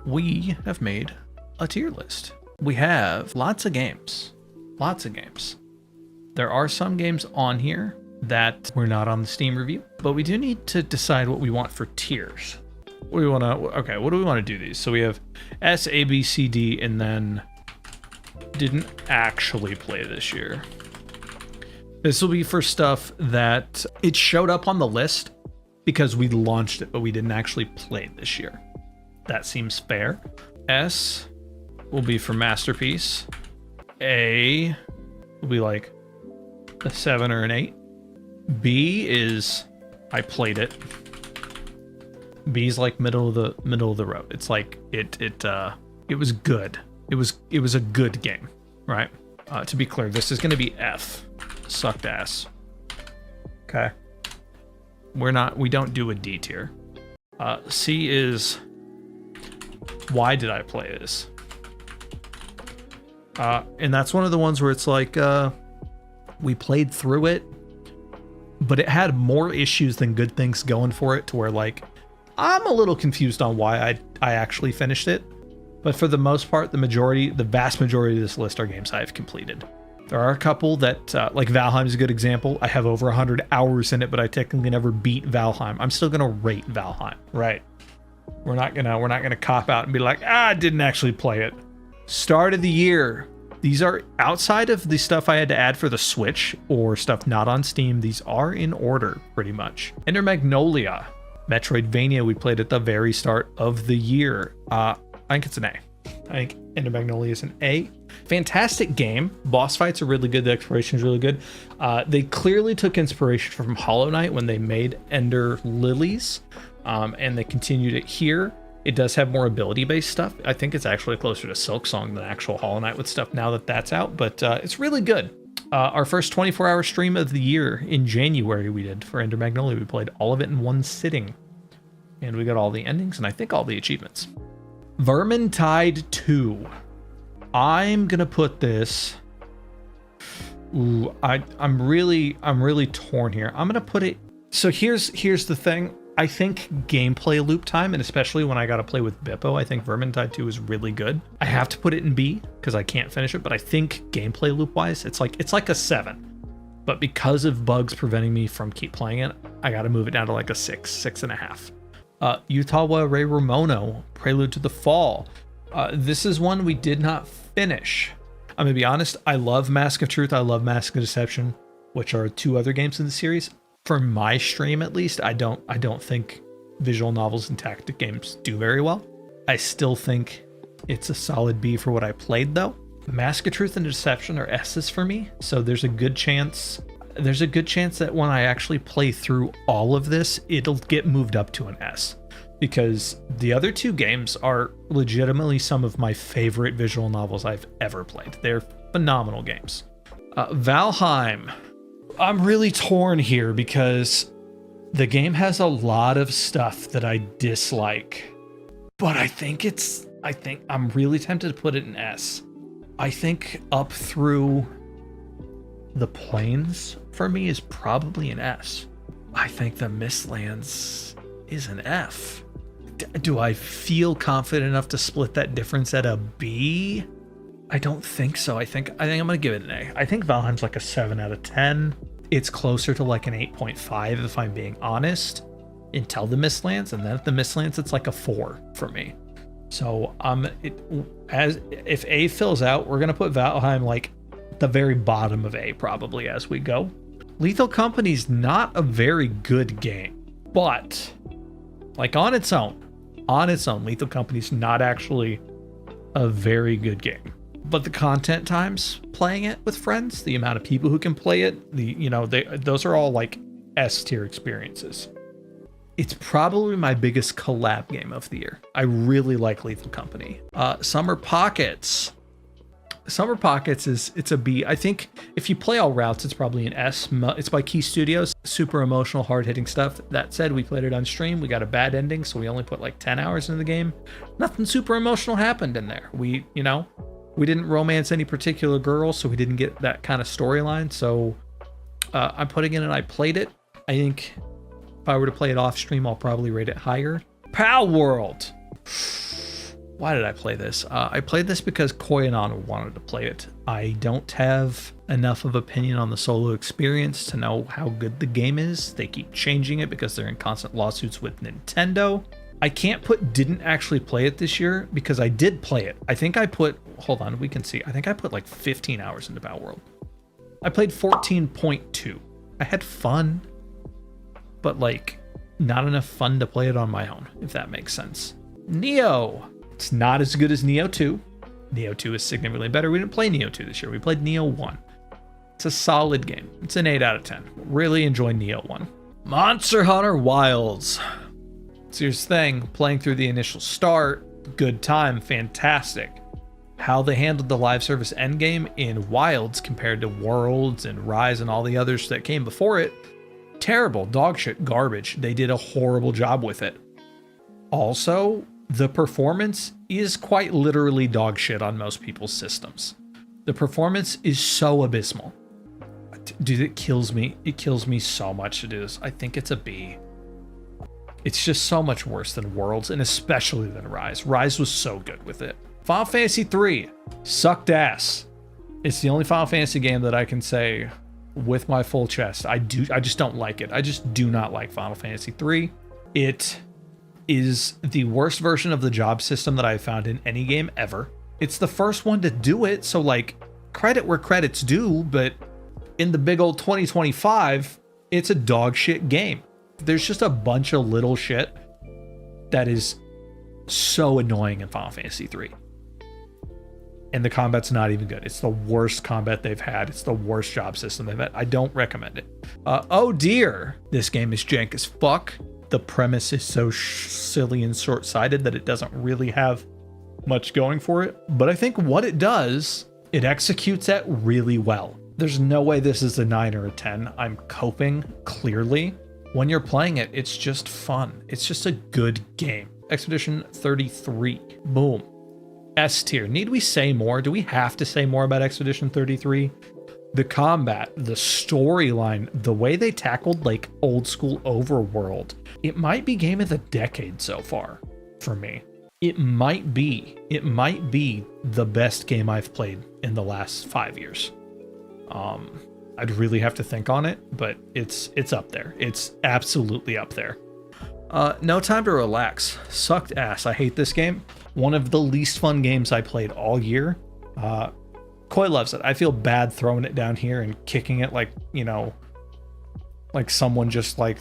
we have made a tier list. We have lots of games. Lots of games. There are some games on here that were not on the Steam review, but we do need to decide what we want for tiers. What do we want to, okay, what do we want to do these? So we have S, A, B, C, D, and then didn't actually play this year. This will be for stuff that it showed up on the list because we launched it, but we didn't actually play this year. That seems fair. S will be for Masterpiece. A will be like a 7 or an 8. B is I played it. B is like middle of the road. It's like it was good. It was a good game, right? To be clear, this is going to be F. Sucked ass. Okay. We don't do a D tier. C is why did I play this? And that's one of the ones where it's like we played through it, but it had more issues than good things going for it, to where like I'm a little confused on why I actually finished it. But for the most part, the vast majority of this list are games I've completed. There are a couple that, like Valheim is a good example. I have over 100 hours in it, but I technically never beat Valheim. I'm still gonna rate Valheim, right? We're not gonna cop out and be like, I didn't actually play it. Start of the year. These are outside of the stuff I had to add for the Switch or stuff not on Steam. These are in order, pretty much. Enter Magnolia, Metroidvania we played at the very start of the year. I think it's an A. I think Enter Magnolia is an A. Fantastic game. Boss fights are really good. The exploration is really good. They clearly took inspiration from Hollow Knight when they made Ender Lilies, and they continued it here. It does have more ability-based stuff. I think it's actually closer to Silksong than actual Hollow Knight with stuff now that that's out, but it's really good. Our first 24-hour stream of the year in January we did for Ender Magnolia. We played all of it in one sitting, and we got all the endings and I think all the achievements. Vermintide 2. I'm gonna put this. Ooh, I'm really torn here. I'm gonna put it. So here's the thing. I think gameplay loop time, and especially when I got to play with Bippo, I think Vermintide 2 is really good. I have to put it in B because I can't finish it, but I think gameplay loop wise, it's like a 7. But because of bugs preventing me from keep playing it, I got to move it down to like a 6.5. Utawa Rei Ramono, Prelude to the Fall. This is one we did not finish. I'm gonna be honest, I love Mask of Truth, I love Mask of Deception, which are 2 other games in the series. For my stream at least, I don't think visual novels and tactic games do very well. I still think it's a solid B for what I played though. Mask of Truth and Deception are S's for me, so there's a good chance that when I actually play through all of this, it'll get moved up to an S, because the other 2 games are legitimately some of my favorite visual novels I've ever played. They're phenomenal games. Valheim. I'm really torn here because the game has a lot of stuff that I dislike, but I think I'm really tempted to put it in S. I think up through the plains for me is probably an S. I think the Mistlands is an F. Do I feel confident enough to split that difference at a B? I don't think so. I think I'm gonna give it an A. I think Valheim's like a 7 out of 10. It's closer to like an 8.5 if I'm being honest, until the Mistlands, and then at the Mistlands it's like a 4 for me. So if A fills out, we're gonna put Valheim like the very bottom of A probably as we go. Lethal Company's not a very good game, but like on its own, Lethal Company's not actually a very good game. But the content times playing it with friends, the amount of people who can play it, those are all like S tier experiences. It's probably my biggest collab game of the year. I really like Lethal Company. Summer Pockets. Summer Pockets it's a B. I think if you play all routes, it's probably an S. It's by Key Studios. Super emotional, hard-hitting stuff. That said, we played it on stream. We got a bad ending, so we only put like 10 hours into the game. Nothing super emotional happened in there. We didn't romance any particular girl, so we didn't get that kind of storyline. So I'm putting in and I played it. I think if I were to play it off stream, I'll probably rate it higher. Pal World. Why did I play this? I played this because Koyanana wanted to play it. I don't have enough of opinion on the solo experience to know how good the game is. They keep changing it because they're in constant lawsuits with Nintendo. I can't put didn't actually play it this year because I did play it. I think I put, hold on, we can see. I think I put like 15 hours into Battle World. I played 14.2. I had fun, but like not enough fun to play it on my own, if that makes sense. Neo. It's not as good as Neo 2. Neo 2 is significantly better. We didn't play Neo 2 this year. We played Neo 1. It's a solid game. It's an 8 out of 10. Really enjoy Neo 1. Monster Hunter Wilds. So here's the thing. Playing through the initial start, good time, fantastic. How they handled the live service endgame in Wilds compared to Worlds and Rise and all the others that came before it, terrible, dog shit, garbage. They did a horrible job with it. Also, the performance is quite literally dog shit on most people's systems. The performance is so abysmal. Dude, it kills me. It kills me so much to do this. I think it's a B. It's just so much worse than Worlds, and especially than Rise. Rise was so good with it. Final Fantasy III sucked ass. It's the only Final Fantasy game that I can say with my full chest. I just don't like it. I just do not like Final Fantasy III. It is the worst version of the job system that I've found in any game ever. It's the first one to do it, so like credit where credit's due, but in the big old 2025, it's a dog shit game. There's just a bunch of little shit that is so annoying in Final Fantasy III. And the combat's not even good. It's the worst combat they've had. It's the worst job system they've had. I don't recommend it. Oh dear, this game is jank as fuck. The premise is so silly and short-sighted that it doesn't really have much going for it. But I think what it does, it executes it really well. There's no way this is a 9 or a 10. I'm coping, clearly. When you're playing it, it's just fun. It's just a good game. Expedition 33. Boom. S tier. Need we say more? Do we have to say more about Expedition 33? The combat, the storyline, the way they tackled like old school overworld. It might be game of the decade so far for me. It might be the best game I've played in the last 5 years. I'd really have to think on it, but it's up there. It's absolutely up there. No Time to Relax. Sucked ass. I hate this game. One of the least fun games I played all year. Koi loves it. I feel bad throwing it down here and kicking it like, you know, like someone just like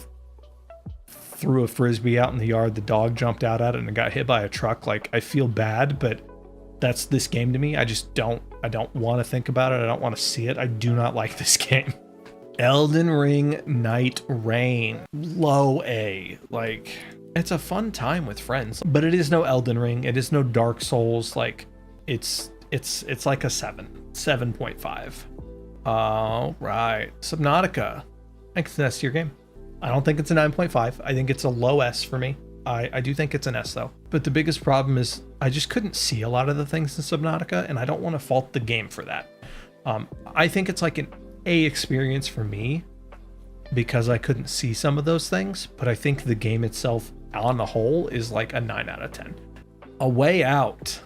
threw a frisbee out in the yard. The dog jumped out at it and it got hit by a truck. Like, I feel bad, but that's this game to me. I don't want to think about it. I don't want to see it. I do not like this game. Elden Ring Night Rain. Low A. Like, it's a fun time with friends, but it is no Elden Ring. It is no Dark Souls. Like, it's like a 7.5. All right. Subnautica. I think that's your game. I don't think it's a 9.5. I think it's a low S for me. I do think it's an S though. But the biggest problem is I just couldn't see a lot of the things in Subnautica, and I don't want to fault the game for that. I think it's like an A experience for me because I couldn't see some of those things, but I think the game itself on the whole is like a 9 out of 10. A Way Out.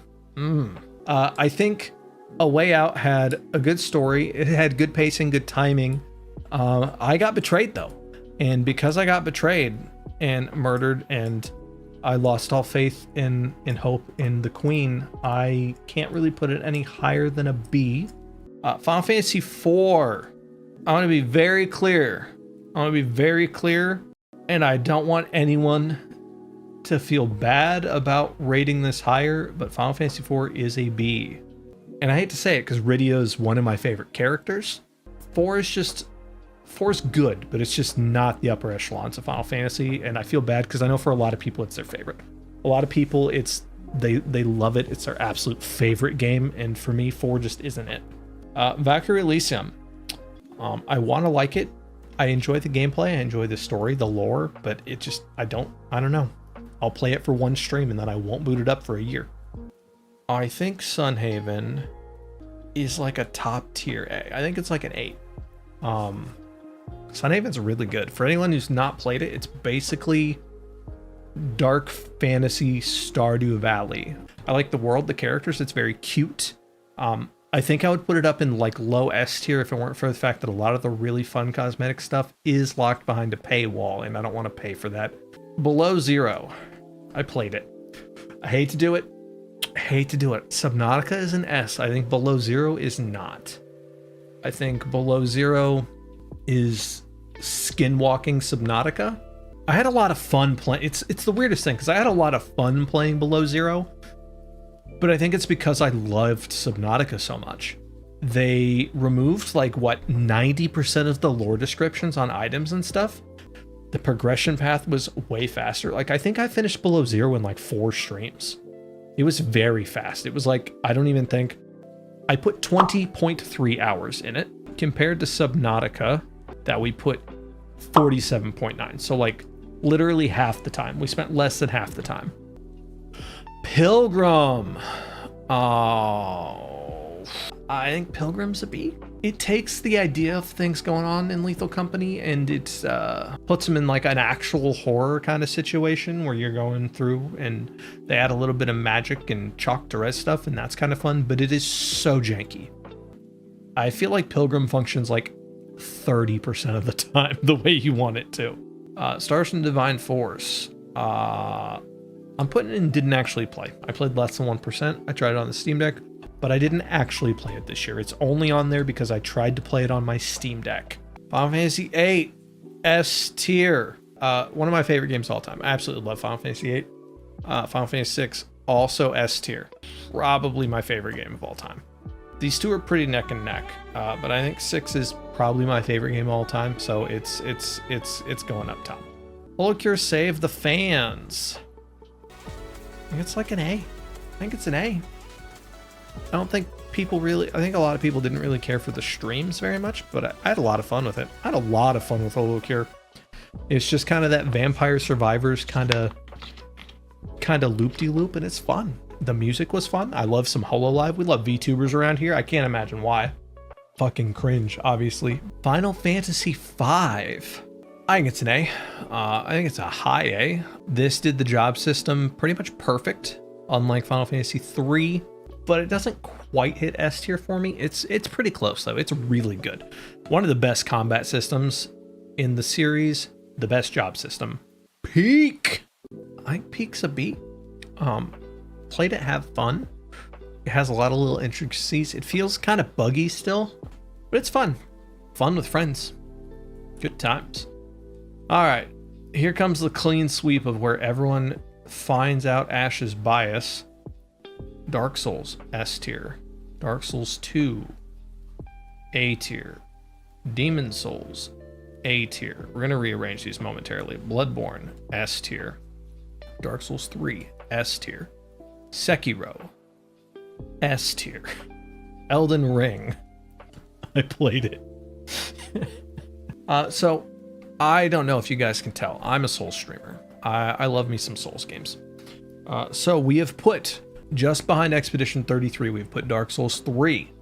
I think A Way Out had a good story. It had good pacing, good timing. I got betrayed though. And because I got betrayed and murdered and I lost all faith in hope in the queen, I can't really put it any higher than a B. Final Fantasy IV. I want to be very clear. And I don't want anyone to feel bad about rating this higher, but Final Fantasy IV is a B. And I hate to say it because Rydia is one of my favorite characters. 4 is good, but it's just not the upper echelons of Final Fantasy, and I feel bad because I know for a lot of people it's their favorite. A lot of people they love it. It's their absolute favorite game, and for me, 4 just isn't it. Valkyrie Elysium. I want to like it. I enjoy the gameplay. I enjoy the story, the lore, but it just I don't know. I'll play it for one stream and then I won't boot it up for a year. I think Sunhaven is like a top tier A. I think it's like an 8. Sunhaven's really good. For anyone who's not played it, it's basically dark fantasy Stardew Valley. I like the world, the characters. It's very cute. I think I would put it up in like low S tier if it weren't for the fact that a lot of the really fun cosmetic stuff is locked behind a paywall, and I don't want to pay for that. Below 0, I played it. I hate to do it. Subnautica is an S. I think Below 0 is not. I think Below 0 is skinwalking Subnautica. I had a lot of fun playing. It's the weirdest thing because I had a lot of fun playing Below 0. But I think it's because I loved Subnautica so much. They removed like what 90% of the lore descriptions on items and stuff. The progression path was way faster. Like I think I finished Below 0 in like 4 streams. It was very fast. It was like, I don't even think I put 20.3 hours in it compared to Subnautica that we put 47.9. So like literally half the time. We spent less than half the time. Pilgrim. Oh, I think Pilgrim's a B. It takes the idea of things going on in Lethal Company and it puts them in like an actual horror kind of situation where you're going through, and they add a little bit of magic and chalk to res stuff, and that's kind of fun, but it is so janky. I feel like Pilgrim functions like 30% of the time the way you want it to. Stars and Divine Force. I'm putting it in didn't actually play. I played less than 1%. I tried it on the Steam Deck, but I didn't actually play it this year. It's only on there because I tried to play it on my Steam Deck. Final Fantasy VIII, S tier. One of my favorite games of all time. I absolutely love Final Fantasy VIII. Final Fantasy VI, also S tier. Probably my favorite game of all time. These two are pretty neck and neck, but I think 6 is probably my favorite game of all time, so it's going up top. Holocure Save the Fans. I think it's like an A. I think it's an A. I don't think people really, I think a lot of people didn't really care for the streams very much, but I had a lot of fun with it. I had a lot of fun with Holocure. It's just kind of that Vampire Survivors kind of loop-de-loop, and it's fun. The music was fun. I love some Hololive. We love VTubers around here. I can't imagine why. Fucking cringe, obviously. Final Fantasy V. I think it's an A. I think it's a high A. This did the job system pretty much perfect, unlike Final Fantasy III, but it doesn't quite hit S tier for me. It's pretty close though. It's really good. One of the best combat systems in the series, the best job system. Peak. I think Peak's a B. Played it, have fun. It has a lot of little intricacies. It feels kind of buggy still, but it's fun. Fun with friends. Good times. All right, here comes the clean sweep of where everyone finds out Ash's bias. Dark Souls, S tier. Dark Souls 2, A tier. Demon Souls, A tier. We're gonna rearrange these momentarily. Bloodborne, S tier. Dark Souls 3, S tier. Sekiro, S tier. Elden Ring, I played it. So I don't know if you guys can tell, I'm a Souls streamer. I love me some Souls games. So we have put, just behind Expedition 33, we've put Dark Souls 3.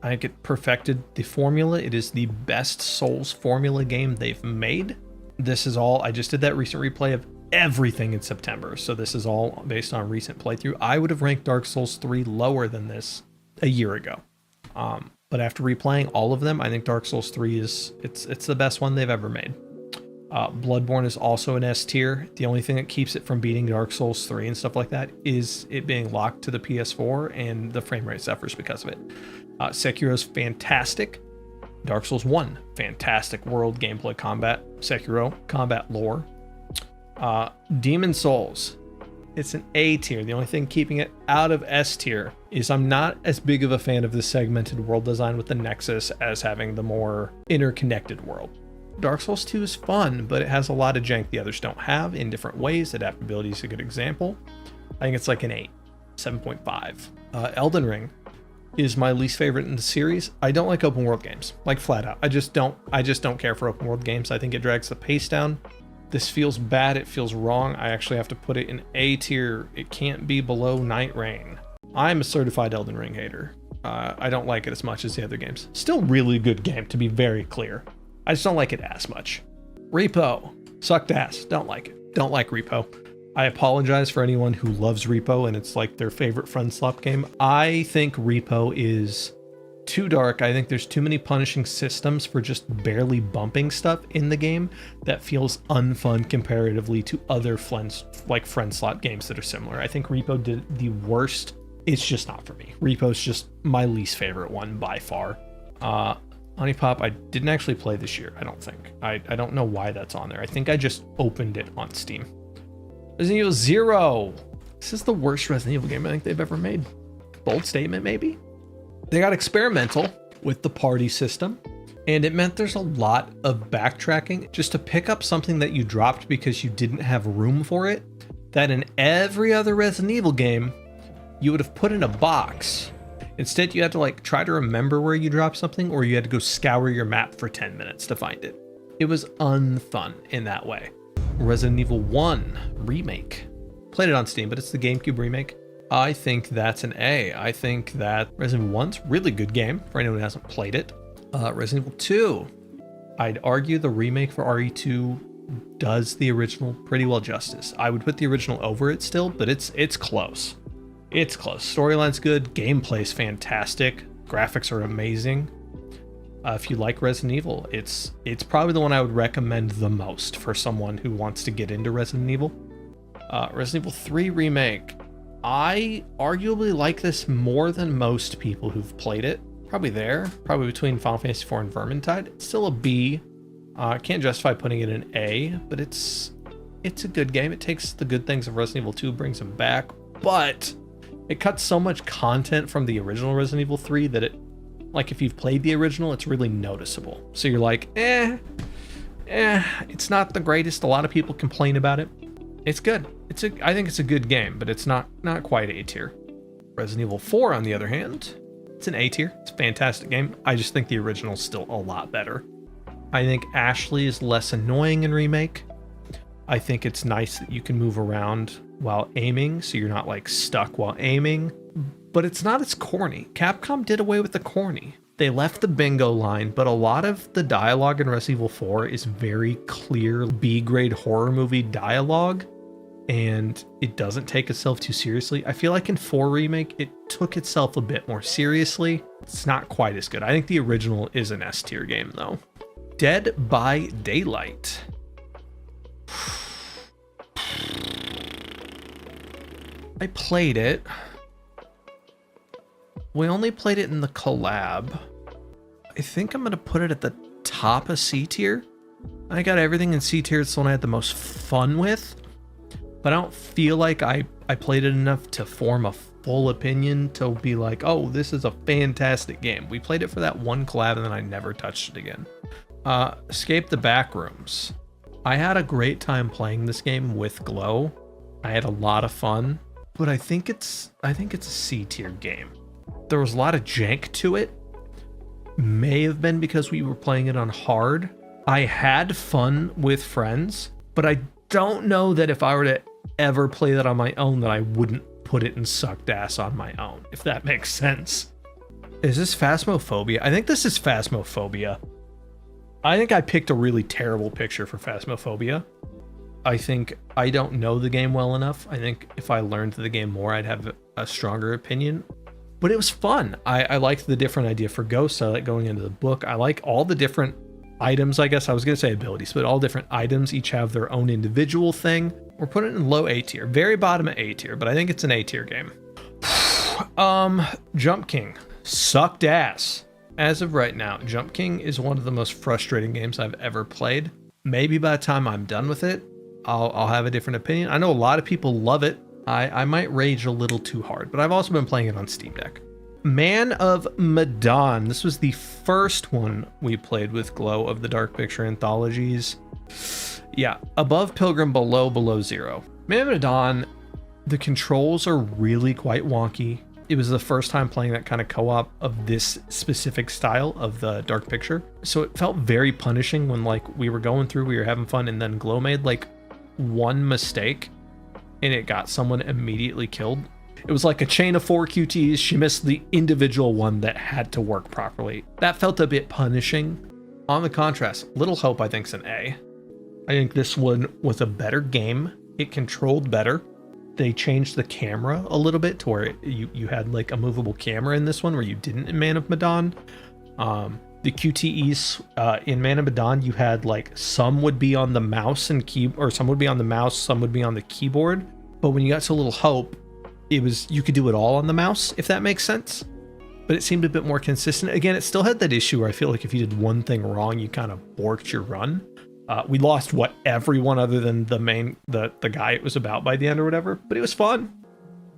I think it perfected the formula. It is the best Souls formula game they've made. This is all, I just did that recent replay of everything in September, so this is all based on recent playthrough. I would have ranked Dark Souls 3 lower than this a year ago. But after replaying all of them, I think Dark Souls 3 is, it's the best one they've ever made. Bloodborne is also an S tier. The only thing that keeps it from beating Dark Souls 3 and stuff like that is it being locked to the PS4 and the frame rate suffers because of it. Sekiro's fantastic. Dark Souls 1, fantastic world, gameplay, combat. Sekiro, combat lore. Demon Souls, it's an A tier. The only thing keeping it out of S tier is I'm not as big of a fan of the segmented world design with the Nexus as having the more interconnected world. Dark Souls 2 is fun, but it has a lot of jank the others don't have in different ways. Adaptability is a good example. I think it's like an 8, 7.5. Elden Ring is my least favorite in the series. I don't like open world games, like flat out. I just don't care for open world games. I think it drags the pace down. This feels bad. It feels wrong. I actually have to put it in A tier. It can't be below Night Rain. I'm a certified Elden Ring hater. I don't like it as much as the other games. Still really good game, to be very clear. I just don't like it as much. Repo, sucked ass. Don't like it. Don't like Repo. I apologize for anyone who loves Repo and it's like their favorite friend swap game. I think Repo is too dark. I think there's too many punishing systems for just barely bumping stuff in the game that feels unfun comparatively to other friend slot games that are similar. I think Repo did the worst. It's just not for me. Repo's just my least favorite one by far. Honey Pop, I didn't actually play this year, I don't think. I don't know why that's on there. I think I just opened it on Steam. Resident Evil 0. This is the worst Resident Evil game I think they've ever made. Bold statement, maybe? They got experimental with the party system, and it meant there's a lot of backtracking just to pick up something that you dropped because you didn't have room for it, that in every other Resident Evil game, you would have put in a box. Instead, you had to like try to remember where you dropped something, or you had to go scour your map for 10 minutes to find it. It was unfun in that way. Resident Evil 1 Remake. Played it on Steam, but it's the GameCube remake. I think that's an A. I think that Resident Evil 1's really good game for anyone who hasn't played it. Resident Evil 2. I'd argue the remake for RE2 does the original pretty well justice. I would put the original over it still, but it's close. It's close. Storyline's good. Gameplay's fantastic. Graphics are amazing. If you like Resident Evil, it's probably the one I would recommend the most for someone who wants to get into Resident Evil. Resident Evil 3 Remake. I arguably like this more than most people who've played it. Probably between Final Fantasy IV and Vermintide. It's still a B. Can't justify putting it in A, but it's a good game. It takes the good things of Resident Evil 2, brings them back, but it cuts so much content from the original Resident Evil 3 that it, like if you've played the original, it's really noticeable. So you're like, it's not the greatest. A lot of people complain about it. It's good. I think it's a good game, but it's not quite A tier. Resident Evil 4, on the other hand, it's an A tier. It's a fantastic game. I just think the original's still a lot better. I think Ashley is less annoying in Remake. I think it's nice that you can move around while aiming, so you're not like stuck while aiming, but it's not as corny. Capcom did away with the corny. They left the bingo line, but a lot of the dialogue in Resident Evil 4 is very clear B-grade horror movie dialogue, and it doesn't take itself too seriously. I feel like in 4 Remake, it took itself a bit more seriously. It's not quite as good. I think the original is an S tier game though. Dead by Daylight. I played it. We only played it in the collab. I think I'm gonna put it at the top of C tier. I got everything in C tier. It's the one I had the most fun with, but I don't feel like I played it enough to form a full opinion to be like, oh, this is a fantastic game. We played it for that one collab and then I never touched it again. Escape the Backrooms. I had a great time playing this game with Glow. I had a lot of fun, but I think it's a C tier game. There was a lot of jank to it. May have been because we were playing it on hard. I had fun with friends, but I don't know that if I were to ever play that on my own that I wouldn't put it in sucked ass on my own, if that makes sense. Is this Phasmophobia? I think this is Phasmophobia. I think I picked a really terrible picture for Phasmophobia. I think I don't know the game well enough. I think if I learned the game more, I'd have a stronger opinion. But it was fun. I liked the different idea for ghosts. I like going into the book. I like all the different items, I guess. I was going to say abilities, but all different items each have their own individual thing. We're putting it in low A tier. Very bottom of A tier, but I think it's an A tier game. Jump King. Sucked ass. As of right now, Jump King is one of the most frustrating games I've ever played. Maybe by the time I'm done with it, I'll have a different opinion. I know a lot of people love it. I might rage a little too hard, but I've also been playing it on Steam Deck. Man of Medan. This was the first one we played with Glow of the Dark Picture anthologies. Yeah, above Pilgrim, below Zero. Man of Medan, the controls are really quite wonky. It was the first time playing that kind of co-op of this specific style of the Dark Picture. So it felt very punishing when like we were going through, we were having fun, and then Glow made like one mistake and it got someone immediately killed. It was like a chain of 4 QTs. She missed the individual one that had to work properly. That felt a bit punishing. On the contrast, Little Hope I think is an A. I think this one was a better game. it controlled better. They changed the camera a little bit to where you had like a movable camera in this one where you didn't in Man of Medan. The QTEs in Man of Medan, you had like some would be on the mouse and or some would be on the mouse, some would be on the keyboard. But when you got to Little Hope, you could do it all on the mouse, if that makes sense. But it seemed a bit more consistent. Again, it still had that issue where I feel like if you did one thing wrong, you kind of borked your run. We lost everyone other than the guy it was about by the end or whatever, but it was fun.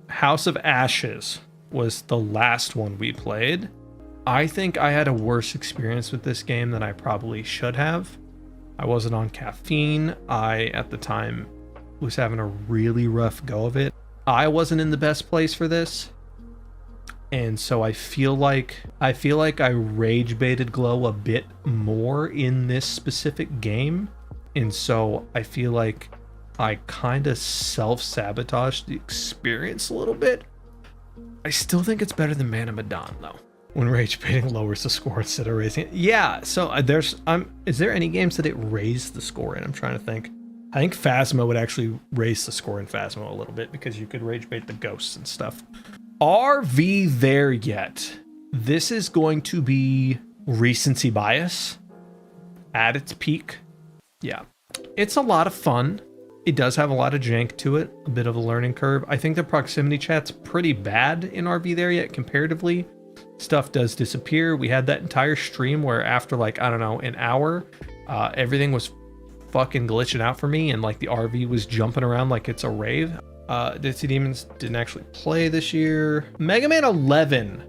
House of Ashes was the last one we played. I think I had a worse experience with this game than I probably should have. I wasn't on caffeine. I, at the time, was having a really rough go of it. I wasn't in the best place for this. And so I feel like I rage baited Glow a bit more in this specific game. And so I feel like I kind of self-sabotaged the experience a little bit. I still think it's better than Man of Medan though, when rage baiting lowers the score instead of raising it. Yeah, so is there any games that it raised the score in? I'm trying to think. I think Phasma would actually raise the score in Phasma a little bit because you could rage bait the ghosts and stuff. Are we there yet? This is going to be recency bias at its peak. Yeah, it's a lot of fun. It does have a lot of jank to it, a bit of a learning curve. I think the proximity chat's pretty bad in Are We There Yet comparatively. Stuff does disappear. We had that entire stream where after like, I don't know, an hour, everything was fucking glitching out for me and like the RV was jumping around like it's a rave. Ditsy Demons didn't actually play this year. Mega Man 11.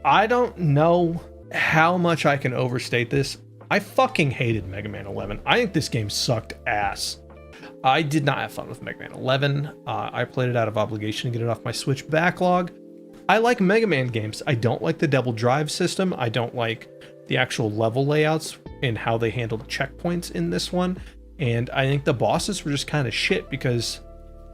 I don't know how much I can overstate this. I fucking hated Mega Man 11. I think this game sucked ass. I did not have fun with Mega Man 11. I played it out of obligation to get it off my Switch backlog. I like Mega Man games. I don't like the double drive system. I don't like the actual level layouts and how they handled checkpoints in this one. And I think the bosses were just kind of shit because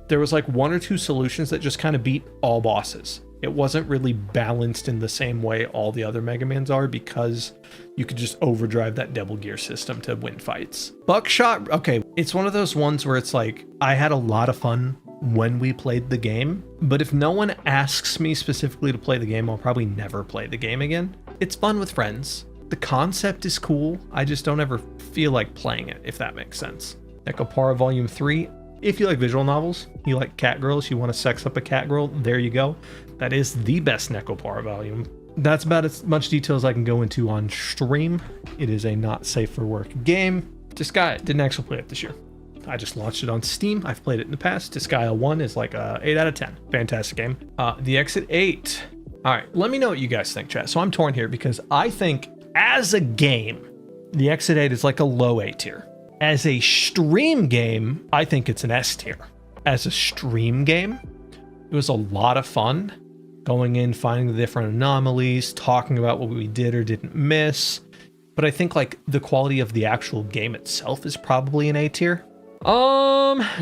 there was like one or two solutions that just kind of beat all bosses. It wasn't really balanced in the same way all the other Mega Mans are because you could just overdrive that double gear system to win fights. Buckshot, okay, it's one of those ones where it's like, I had a lot of fun when we played the game, but if no one asks me specifically to play the game, I'll probably never play the game again. It's fun with friends. The concept is cool. I just don't ever feel like playing it, if that makes sense. Nekopara Volume 3. If you like visual novels, you like cat girls, you want to sex up a cat girl, there you go. That is the best Nekopara volume. That's about as much detail as I can go into on stream. It is a not safe for work game. Disgaea, didn't actually play it this year. I just launched it on Steam. I've played it in the past. Disgaea 1 is like a 8 out of 10. Fantastic game. The Exit 8. All right, let me know what you guys think, chat. So I'm torn here because I think as a game, the Exit 8 is like a low A tier. As a stream game, I think it's an S tier. As a stream game, it was a lot of fun going in, finding the different anomalies, talking about what we did or didn't miss. But I think like the quality of the actual game itself is probably an A tier.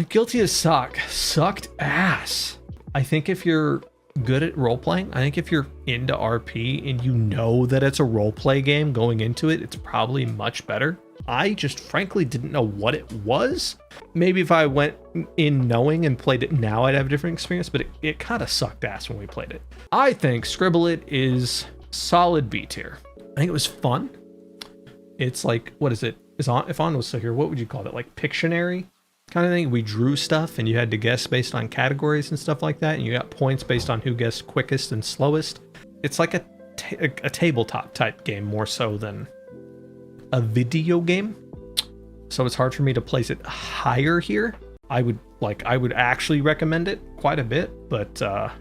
Guilty as sucked ass. I think if you're good at role playing, I think if you're into RP and you know that it's a role play game going into it, it's probably much better. I just frankly didn't know what it was. Maybe if I went in knowing and played it now, I'd have a different experience, but it kind of sucked ass when we played it. I think Scribble It is solid B tier. I think it was fun. It's like, what is it? If On was still here, what would you call it? Like Pictionary kind of thing? We drew stuff and you had to guess based on categories and stuff like that. And you got points based on who guessed quickest and slowest. It's like a tabletop type game more so than a video game. So it's hard for me to place it higher here. I would actually recommend it quite a bit, but I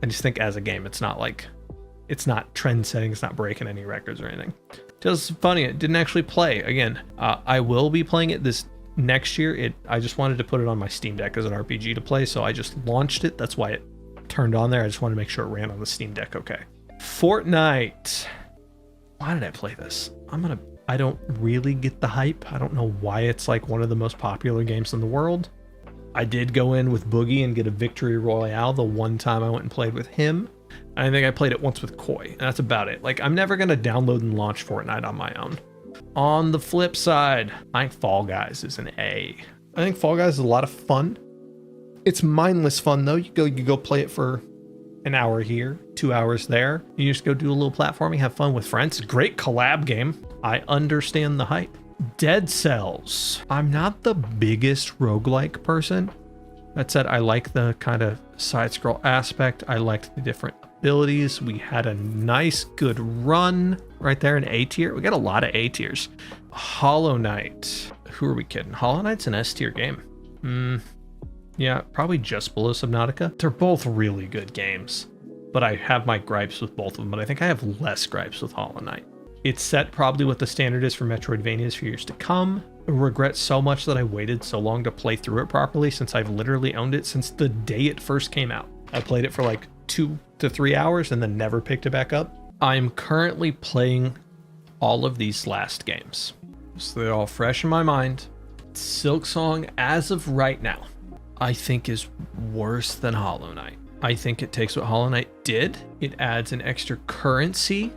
just think as a game, it's not trend setting, it's not breaking any records or anything. Just funny, it didn't actually play. Again, I will be playing it this next year. I just wanted to put it on my Steam Deck as an RPG to play, so I just launched it. That's why it turned on there. I just wanted to make sure it ran on the Steam Deck okay. Fortnite. Why did I play this? I don't really get the hype. I don't know why it's like one of the most popular games in the world. I did go in with Boogie and get a victory royale the one time I went and played with him. I think I played it once with Koi, and that's about it. Like, I'm never gonna download and launch Fortnite on my own. On the flip side, I think Fall Guys is an A. I think Fall Guys is a lot of fun. It's mindless fun though. You go play it for an hour here, 2 hours there. You just go do a little platforming, have fun with friends. Great collab game. I understand the hype. Dead Cells. I'm not the biggest roguelike person. That said, I like the kind of side scroll aspect. I liked the different abilities. We had a nice, good run right there in A tier. We got a lot of A tiers. Hollow Knight. Who are we kidding? Hollow Knight's an S tier game. Yeah, probably just below Subnautica. They're both really good games, but I have my gripes with both of them, but I think I have less gripes with Hollow Knight. It's set probably what the standard is for Metroidvanias for years to come. I regret so much that I waited so long to play through it properly, since I've literally owned it since the day it first came out. I played it for like 2 to 3 hours and then never picked it back up. I'm currently playing all of these last games, so they're all fresh in my mind. Silksong, as of right now, I think is worse than Hollow Knight. I think it takes what Hollow Knight did. It adds an extra currency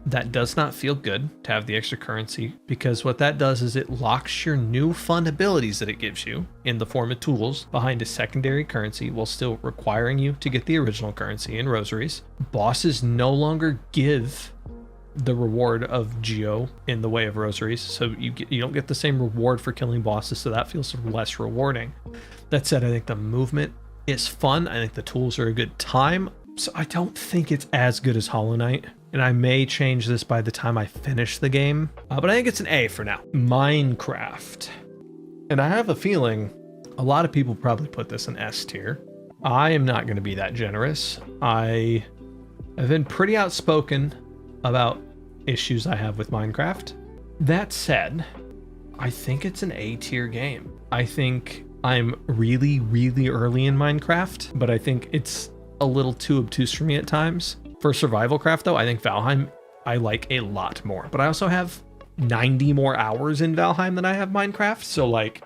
that does not feel good to have the extra currency, because what that does is it locks your new fun abilities that it gives you in the form of tools behind a secondary currency while still requiring you to get the original currency in rosaries. Bosses no longer give the reward of Geo in the way of rosaries, so you don't get the same reward for killing bosses, so that feels less rewarding. That said, I think the movement is fun. I think the tools are a good time, so I don't think it's as good as Hollow Knight, and I may change this by the time I finish the game, but I think it's an A for now. Minecraft, and I have a feeling a lot of people probably put this in S tier. I am not going to be that generous. I have been pretty outspoken about issues I have with Minecraft. That said, I think it's an A tier game. I think I'm really, really early in Minecraft, but I think it's a little too obtuse for me at times. For survival craft though, I think Valheim I like a lot more, but I also have 90 more hours in Valheim than I have Minecraft. So like,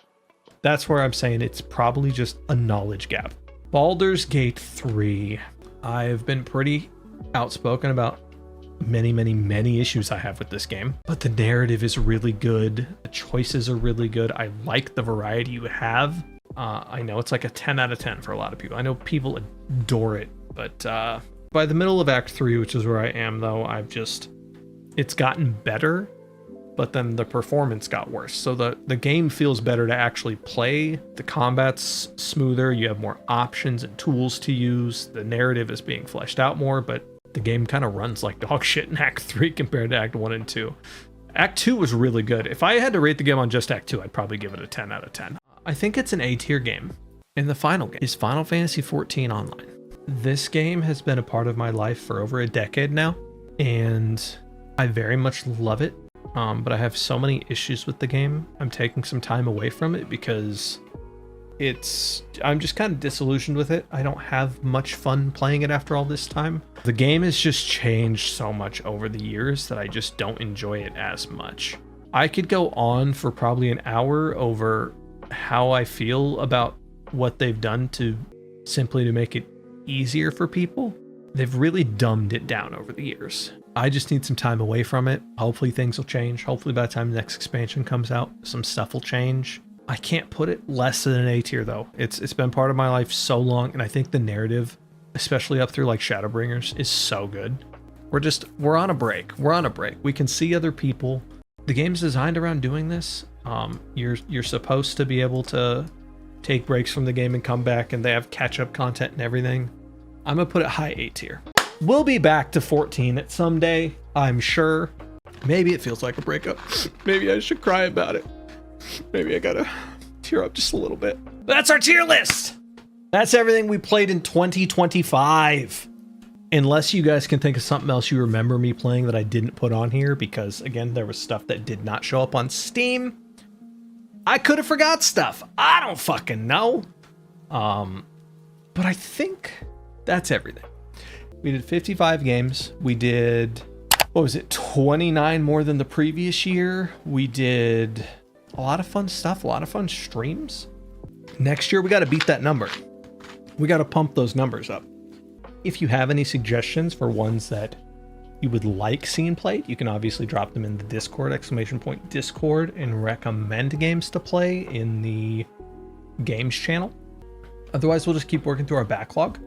that's where I'm saying it's probably just a knowledge gap. Baldur's Gate 3. I've been pretty outspoken about many issues I have with this game, but the narrative is really good. The choices are really good. I like the variety you have. I know it's like a 10 out of 10 for a lot of people. I know people adore it, but by the middle of Act 3, which is where I am though, it's gotten better, but then the performance got worse. So the game feels better to actually play. The combat's smoother. You have more options and tools to use. The narrative is being fleshed out more, but the game kind of runs like dog shit in Act 3 compared to Act 1 and 2. Act 2 was really good. If I had to rate the game on just Act 2, I'd probably give it a 10 out of 10. I think it's an A tier game. And the final game is Final Fantasy XIV Online. This game has been a part of my life for over a decade now, and I very much love it. But I have so many issues with the game. I'm taking some time away from it because I'm just kind of disillusioned with it. I don't have much fun playing it after all this time. The game has just changed so much over the years that I just don't enjoy it as much. I could go on for probably an hour over how I feel about what they've done to make it easier for people. They've really dumbed it down over the years. I just need some time away from it. Hopefully things will change. Hopefully by the time the next expansion comes out, some stuff will change. I can't put it less than an A tier though. It's been part of my life so long, and I think the narrative, especially up through like Shadowbringers, is so good. We're on a break. We're on a break. We can see other people. The game's designed around doing this. You're supposed to be able to take breaks from the game and come back, and they have catch-up content and everything. I'm gonna put it high A tier. We'll be back to 14 at some day, I'm sure. Maybe it feels like a breakup. Maybe I should cry about it. Maybe I gotta tear up just a little bit. That's our tier list. That's everything we played in 2025. Unless you guys can think of something else you remember me playing that I didn't put on here, because again, there was stuff that did not show up on Steam. I could have forgot stuff. I don't fucking know. But I think that's everything. We did 55 games. We did, 29 more than the previous year. We did a lot of fun stuff, a lot of fun streams. Next year, we got to beat that number. We got to pump those numbers up. If you have any suggestions for ones that you would like seeing played, you can obviously drop them in the Discord, !Discord, and recommend games to play in the games channel. Otherwise, we'll just keep working through our backlog.